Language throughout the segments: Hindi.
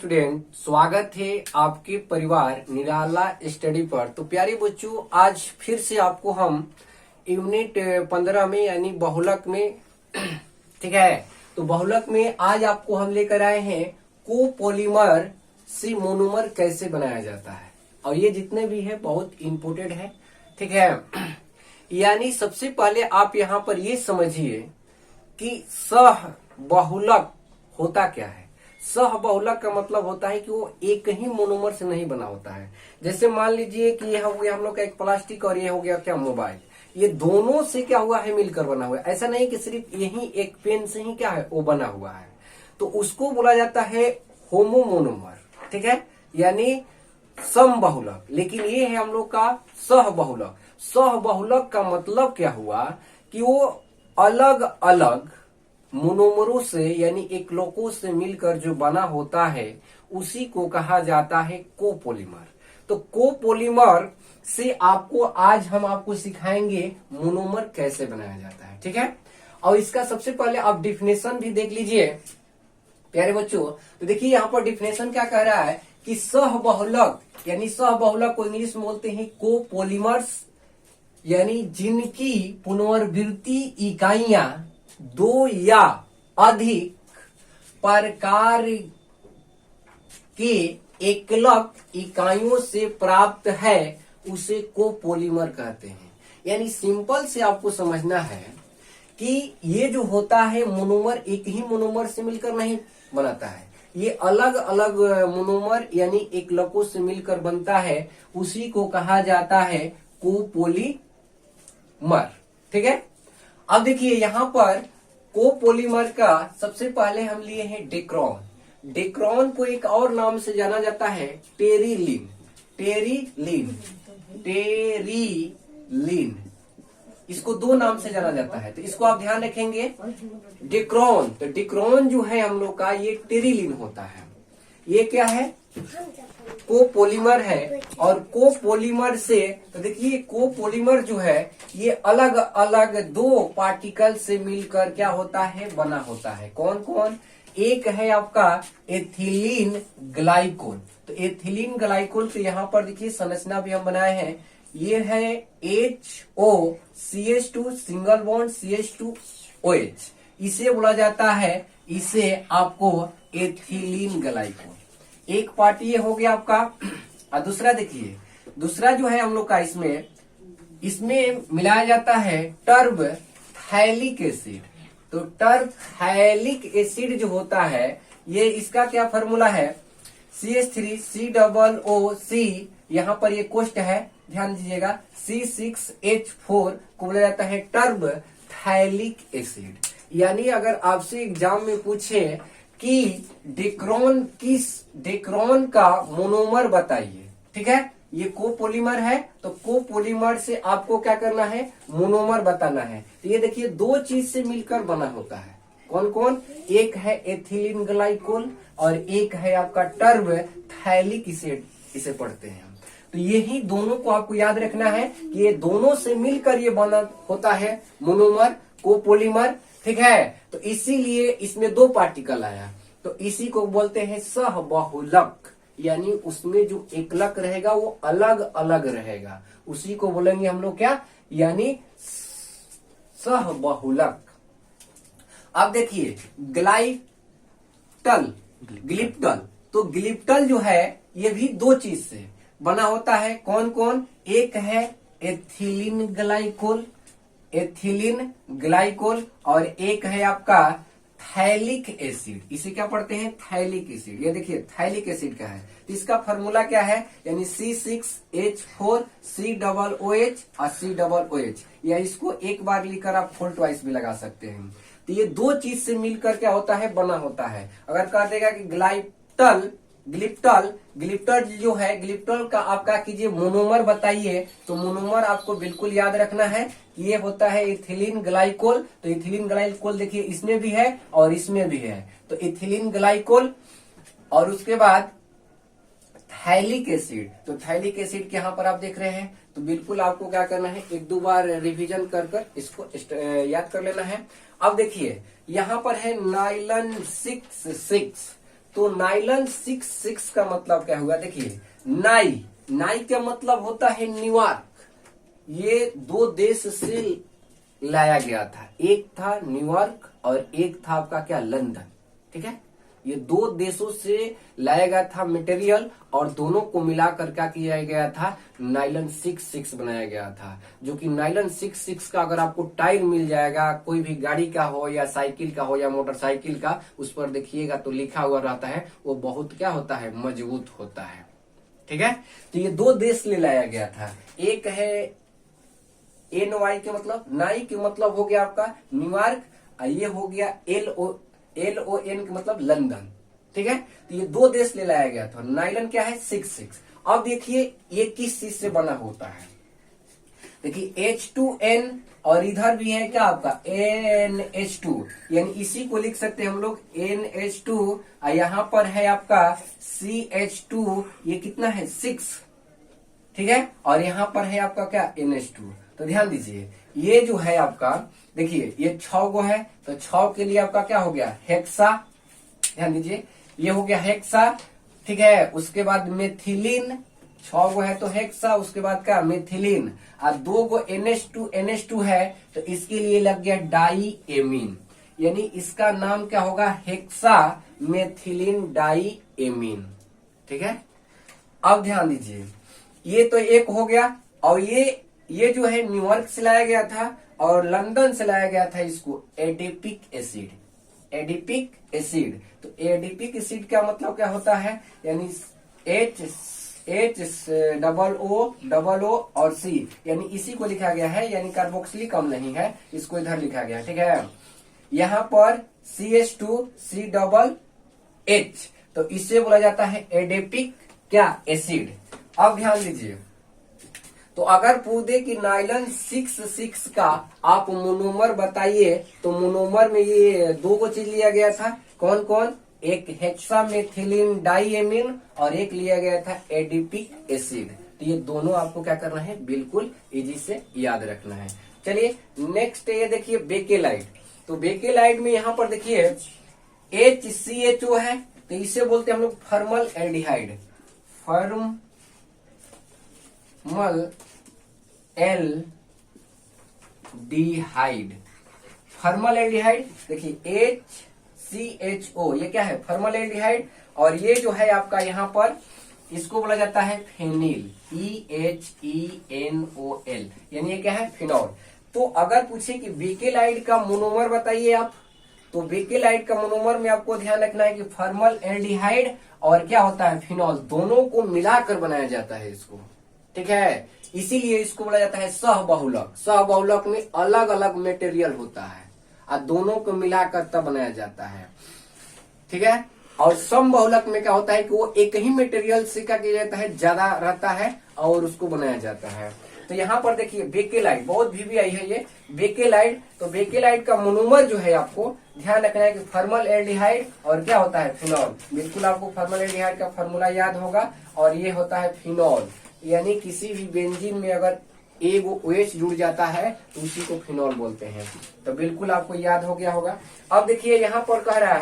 स्टूडेंट, स्वागत है आपके परिवार निराला स्टडी पर। तो प्यारे बच्चों, आज फिर से आपको हम यूनिट 15 में यानी बहुलक में ठीक है, तो बहुलक में आज आपको हम लेकर आए हैं कोपोलीमर से मोनोमर कैसे बनाया जाता है। और ये जितने भी है बहुत इम्पोर्टेंट है, ठीक है। यानी सबसे पहले आप यहाँ पर ये समझिए कि सह बहुलक होता क्या है। सह बहुलक का मतलब होता है कि वो एक ही मोनोमर से नहीं बना होता है। जैसे मान लीजिए कि ये हो गया हम लोग का एक प्लास्टिक और ये हो गया क्या मोबाइल, ये दोनों से क्या हुआ है मिलकर बना हुआ है। ऐसा नहीं कि सिर्फ यही एक पेन से ही क्या है वो बना हुआ है, तो उसको बोला जाता है होमोमोनोमर, ठीक है, यानी सम बहुलक। लेकिन ये है हम लोग का सह बहुलक। सह बहुलक का मतलब क्या हुआ कि वो अलग अलग मोनोमरों से यानी एकलकों से मिलकर जो बना होता है उसी को कहा जाता है कोपोलीमर। तो कोपोलीमर से आज हम आपको सिखाएंगे मोनोमर कैसे बनाया जाता है, ठीक है। और इसका सबसे पहले आप डिफिनेशन भी देख लीजिए प्यारे बच्चों। तो देखिए यहाँ पर डिफिनेशन क्या कह रहा है कि सह बहुलक यानी सह बहुलक को इंग्लिश में बोलते हैं कोपोलीमर्स, यानी जिनकी पुनरावृत्ति इकाइयां दो या अधिक प्रकार के एकलक इकाइयों से प्राप्त है उसे कोपोलीमर कहते हैं। यानी सिंपल से आपको समझना है कि ये जो होता है मोनोमर एक ही मोनोमर से मिलकर नहीं बनाता है, ये अलग अलग मोनोमर यानी एकलकों से मिलकर बनता है, उसी को कहा जाता है कोपोलीमर, ठीक है। अब देखिए यहाँ पर कोपोलीमर का सबसे पहले हम लिए हैं डेक्रोन। डेक्रोन को एक और नाम से जाना जाता है टेरिलीन। टेरिलीन टेरिलीन इसको दो नाम से जाना जाता है, तो इसको आप ध्यान रखेंगे। डेक्रोन, तो डेक्रोन जो है हम लोग का ये टेरिलीन होता है। ये क्या है? कोपोलीमर है। और कोपोलीमर से तो देखिए कोपोलीमर जो है ये अलग अलग दो पार्टिकल से मिलकर क्या होता है बना होता है। कौन कौन? एक है आपका एथिलीन ग्लाइकोल। तो एथिलीन ग्लाइकोल तो यहाँ पर देखिए संरचना भी हम बनाए हैं। ये है HOCH2 सिंगल बॉन्ड CH2OH, इसे बोला जाता है, इसे आपको एथिलीन ग्लाइकोल। एक पार्ट ये हो गया आपका। और दूसरा देखिए, दूसरा जो है हम लोग का इसमें मिलाया जाता है टर्ब थैलिक एसिड। तो टर्ब थैलिक एसिड जो होता है ये इसका क्या फॉर्मूला है? CH3COOC, यहाँ पर ये कोष्ट है, ध्यान दीजिएगा, C6H4 को बोला जाता है टर्ब थैलिक एसिड। यानी अगर आपसे एग्जाम में पूछे कि डेक्रोन का मोनोमर बताइए, ठीक है, ये कोपोलीमर है, तो कोपोलीमर से आपको क्या करना है? मोनोमर बताना है। तो ये देखिए दो चीज से मिलकर बना होता है। कौन कौन? एक है एथिलीन ग्लाइकोल और एक है आपका टर्ब थैलिक एसिड, इसे पढ़ते हैं हम। तो यही दोनों को आपको याद रखना है कि ये दोनों से मिलकर ये बना होता है मोनोमर कोपोलीमर, ठीक है। तो इसीलिए इसमें दो पार्टिकल आया, तो इसी को बोलते हैं सह बहुलक, यानी उसमें जो एकलक रहेगा वो अलग अलग रहेगा, उसी को बोलेंगे हम लोग क्या? यानी सह बहुलक। अब देखिए ग्लिप्टल, तो ग्लिप्टल जो है ये भी दो चीज से बना होता है। कौन कौन? एक है एथिलीन ग्लाइकोल और एक है आपका थैलिक एसिड, इसे क्या पढ़ते हैं? Phthalic acid. ये देखिए थैलिक एसिड का है, तो इसका फॉर्मूला क्या है? यानी C6H4 COOH और COOH, या इसको एक बार लिखकर आप 4 ट्वाइस भी लगा सकते हैं। तो ये दो चीज से मिलकर क्या होता है? बना होता है। अगर कह देगा कि ग्लिप्टल जो है, ग्लिप्टल का आप क्या कीजिए मोनोमर बताइए, तो मोनोमर आपको बिल्कुल याद रखना है कि ये होता है इथिलीन ग्लाइकोल। तो इथिलीन ग्लाइकोल देखिए इसमें भी है और इसमें भी है, तो इथिलीन ग्लाइकोल। और उसके बाद थैलिक एसिड, तो थैलिक एसिड के यहाँ पर आप देख रहे हैं, तो बिल्कुल आपको क्या करना है? एक दो बार रिवीजन कर इसको याद कर लेना है। अब देखिए यहाँ पर है नाइलन 6 तो नाइलन 6 का मतलब क्या हुआ, देखिए नाई का मतलब होता है न्यूयॉर्क। ये दो देश से लाया गया था, एक था न्यूयॉर्क और एक था आपका क्या, लंदन। ठीक है, ये दो देशों से लाया गया था मटेरियल और दोनों को मिलाकर क्या किया गया था, नाइलन 6 बनाया गया था। जो कि नाइलन 6 का अगर आपको टायर मिल जाएगा, कोई भी गाड़ी का हो या साइकिल का हो या मोटरसाइकिल का, उस पर देखिएगा तो लिखा हुआ रहता है, वो बहुत क्या होता है, मजबूत होता है। ठीक है, तो ये दो देश ले लाया गया था। एक है NY के मतलब नाई के मतलब हो गया आपका न्यूयॉर्क, और ये हो गया LON के मतलब लंदन। ठीक है, तो ये दो देश ले लाया गया था। नाइलन क्या है, 6। अब देखिए ये किस चीज से बना होता है, देखिए H2N और इधर भी है क्या आपका NH2, यानी इसी को लिख सकते हैं हम लोग NH2, और यहाँ पर है आपका CH2, ये कितना है 6। ठीक है, और यहाँ पर है आपका क्या NH2। तो ध्यान दीजिए, ये जो है आपका, देखिए ये 6 गो है, तो 6 के लिए आपका क्या हो गया, हेक्सा। ध्यान दीजिए, ये हो गया हेक्सा। ठीक है, उसके बाद मेथिलीन, 6 गो है तो हेक्सा, उसके बाद क्या मेथिलीन, और 2 गो NH2 है, तो इसके लिए लग गया डाई एमीन, यानी इसका नाम क्या होगा, हेक्सा मेथिलीन डाई एमीन। ठीक है, अब ध्यान दीजिए, ये तो एक हो गया, और ये जो है न्यूयॉर्क से लाया गया था और लंदन से लाया गया था, इसको एडिपिक एसिड। तो एडिपिक एसिड का मतलब क्या होता है, यानी HO और C, यानी इसी को लिखा गया है, यानी कार्बोक्सिलिक अम्ल नहीं है, इसको इधर लिखा गया। ठीक है, यहाँ पर CH2CH, तो इससे बोला जाता है एडिपिक क्या, एसिड। अब ध्यान दीजिए, तो अगर पूछ दे कि नाइलन 6 का आप मोनोमर बताइए, तो मोनोमर में ये 2 को चीज लिया गया था, कौन कौन, एक हेक्सामेथिलीन डाइएमीन और एक लिया गया था एडिपिक एसिड। तो ये दोनों आपको क्या करना है, बिल्कुल इजी से याद रखना है। चलिए नेक्स्ट ये देखिए बेकेलाइट। तो बेकेलाइट में यहाँ पर देखिए HCHO है, तो इसे बोलते हैं हम लोग फॉर्मल एल्डिहाइड, फॉर्मल एल्डिहाइड। देखिए HCHO, ये क्या है, फॉर्मल एल्डिहाइड, और ये जो है आपका यहाँ पर इसको बोला जाता है फेनिल, EHENOL, यानी ये क्या है, फिनॉल। तो अगर पूछे कि बेकेलाइट का मोनोमर बताइए आप, तो बेकेलाइट का मोनोमर में आपको ध्यान रखना है कि फॉर्मल एल्डिहाइड और क्या होता है, फिनॉल, दोनों को मिलाकर बनाया जाता है इसको। ठीक है, इसीलिए इसको बोला जाता है सहबहुलक में अलग अलग मटेरियल होता है और दोनों को मिलाकर तब बनाया जाता है। ठीक है, और समबहुलक में क्या होता है कि वो एक ही मटेरियल से क्या किया जाता है, ज्यादा रहता है और उसको बनाया जाता है। तो यहाँ पर देखिए बेकेलाइट, बहुत VVI है ये बेकेलाइट। तो बेकेलाइट का मोनोमर जो है आपको ध्यान रखना है कि फॉर्मल एल्डिहाइड और क्या होता है, फिनॉल। बिल्कुल आपको फॉर्मल एल्डिहाइड का फॉर्मूला याद होगा, और ये होता है फिनॉल, यानी किसी भी बेंजीन में अगर एक OH जुड़ जाता है तो उसी को फिनॉल बोलते हैं। तो बिल्कुल आपको याद हो गया होगा। अब देखिए यहाँ पर कह रहा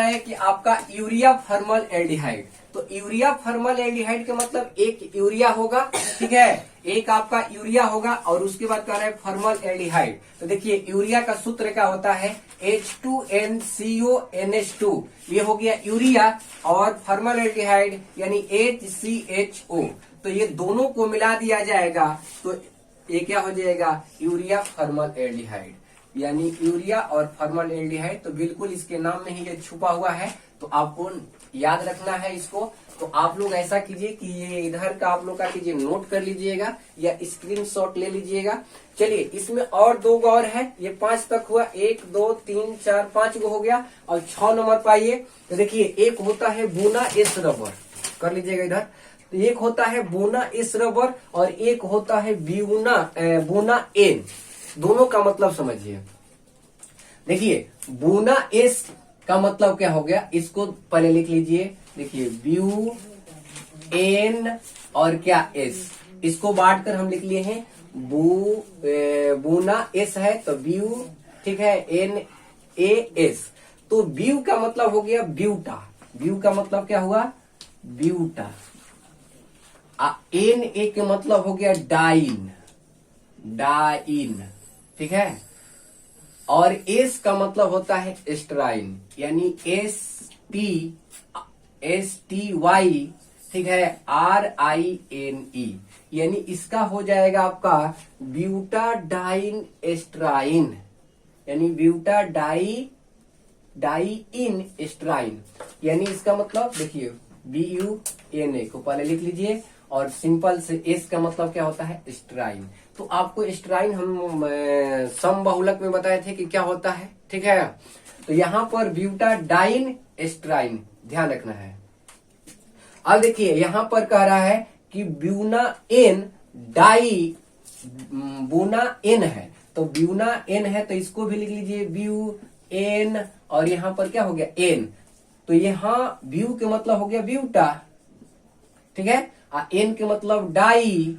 है कि आपका यूरिया फॉर्मल एल्डिहाइड। तो यूरिया फॉर्मल एल्डिहाइड का मतलब एक यूरिया होगा, ठीक है, एक आपका यूरिया होगा, और उसके बाद कह रहा है फॉर्मल एल्डिहाइड। तो देखिए यूरिया का सूत्र क्या होता है, H2NCONH2, ये हो गया यूरिया, और फॉर्मल एल्डिहाइड यानी HCHO। तो ये दोनों को मिला दिया जाएगा तो ये क्या हो जाएगा, यूरिया फॉर्मल एल्डिहाइड, यानी यूरिया और फॉर्मल एल्डिहाइड। तो बिल्कुल इसके नाम में ही ये छुपा हुआ है, तो आपको याद रखना है इसको। तो आप लोग ऐसा कीजिए कि ये इधर का आप लोग का कीजिए, नोट कर लीजिएगा या स्क्रीनशॉट ले लीजिएगा। चलिए इसमें और 2 गो और है, ये 5 तक हुआ, 1 2 3 4 5 गो हो गया, और 6 नंबर पाइए। तो देखिए एक होता है बोना एस रबर, कर लीजिएगा इधर। तो एक होता है बोना एस रबर और एक होता है बोना एन। दोनों का मतलब समझिए। देखिए बोना एस का मतलब क्या हो गया, इसको पहले लिख लीजिए। देखिए ब्यू एन और क्या एस, इसको बांट कर हम लिख लिए हैं बोना एस है तो ब्यू, ठीक है, एन ए एस। तो ब्यू का मतलब हो गया ब्यूटा, ब्यू का मतलब क्या हुआ, ब्यूटा। एन ए के मतलब हो गया डाइन, डाइन, ठीक है। और एस का मतलब होता है एस्ट्राइन, यानी STY, ठीक है, RINE, यानी इसका हो जाएगा आपका ब्यूटाडाइन एस्ट्राइन, यानी डाइइन एस्ट्राइन, यानी इसका मतलब देखिए BUNA को पहले लिख लीजिए, और सिंपल से एस का मतलब क्या होता है, एस्ट्राइन। तो आपको एस्ट्राइन हम समबहुलक में बताए थे कि क्या होता है, ठीक है। तो यहाँ पर ब्यूटाडाइन एस्ट्राइन ध्यान रखना है। अब देखिए यहाँ पर कह रहा है कि ब्यूना एन है, तो ब्यूना एन है तो इसको भी लिख लीजिए ब्यू एन, और यहाँ पर क्या हो गया एन, तो यहाँ ब्यू के मतलब हो गया ब्यूटा, ठीक है, एन के मतलब डाइन,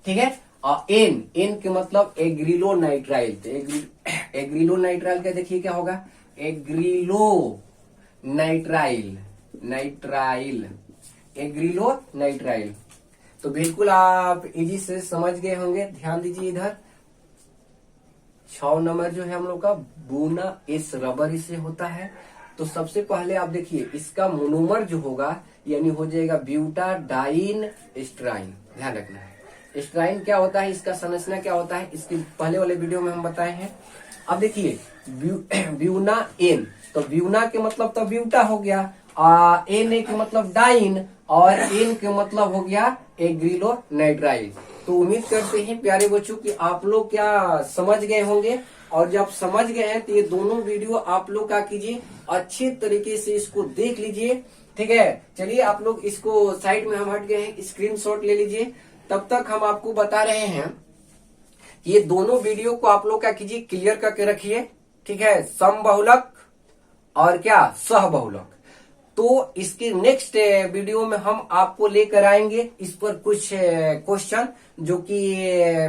ठीक है, और एन के मतलब एग्रिलो नाइट्राइल, तो एग्रिलो नाइट्राइल का देखिए क्या होगा, एग्रिलो नाइट्राइल, एग्रिलो नाइट्राइल। तो बिल्कुल आप इजी से समझ गए होंगे। ध्यान दीजिए इधर 6 नंबर जो है हम लोग का बूना इस रबर से होता है। तो सबसे पहले आप देखिए इसका मोनोमर जो होगा यानी हो जाएगा ब्यूटाडाइन एस्ट्राइन, ध्यान रखना है। एस्ट्राइन क्या होता है, इसका संरचना क्या होता है, इसके पहले वाले वीडियो में हम बताए हैं। अब देखिए ब्यूना एन, तो ब्यूना के मतलब तो ब्यूटा हो गया, एन ए के मतलब डाइन, और एन के मतलब हो गया एग्रिलो नाइट्राइल। तो उम्मीद करते हैं प्यारे बच्चों कि आप लोग क्या समझ गए होंगे, और जब समझ गए हैं तो ये दोनों वीडियो आप लोग क्या कीजिए, अच्छे तरीके से इसको देख लीजिए, ठीक है। चलिए आप लोग इसको साइड में हम हट गए हैं, स्क्रीनशॉट ले लीजिए। तब तक हम आपको बता रहे हैं ये दोनों वीडियो को आप लोग क्या कीजिए, क्लियर करके रखिए, ठीक है। समबहुलक और क्या सहबहुलक। तो इसके नेक्स्ट वीडियो में हम आपको लेकर आएंगे इस पर कुछ क्वेश्चन जो कि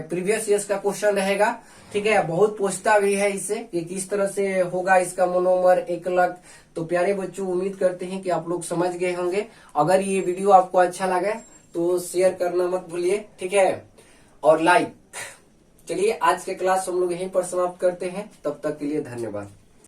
प्रीवियस ईयर्स का क्वेश्चन रहेगा, ठीक है। बहुत पूछता भी है इससे कि किस तरह से होगा इसका मोनोमर एकलक। तो प्यारे बच्चों उम्मीद करते हैं कि आप लोग समझ गए होंगे। अगर ये वीडियो आपको अच्छा लगा तो शेयर करना मत भूलिए, ठीक है, और लाइक। चलिए आज के क्लास हम लोग यहीं पर समाप्त करते हैं, तब तक के लिए धन्यवाद।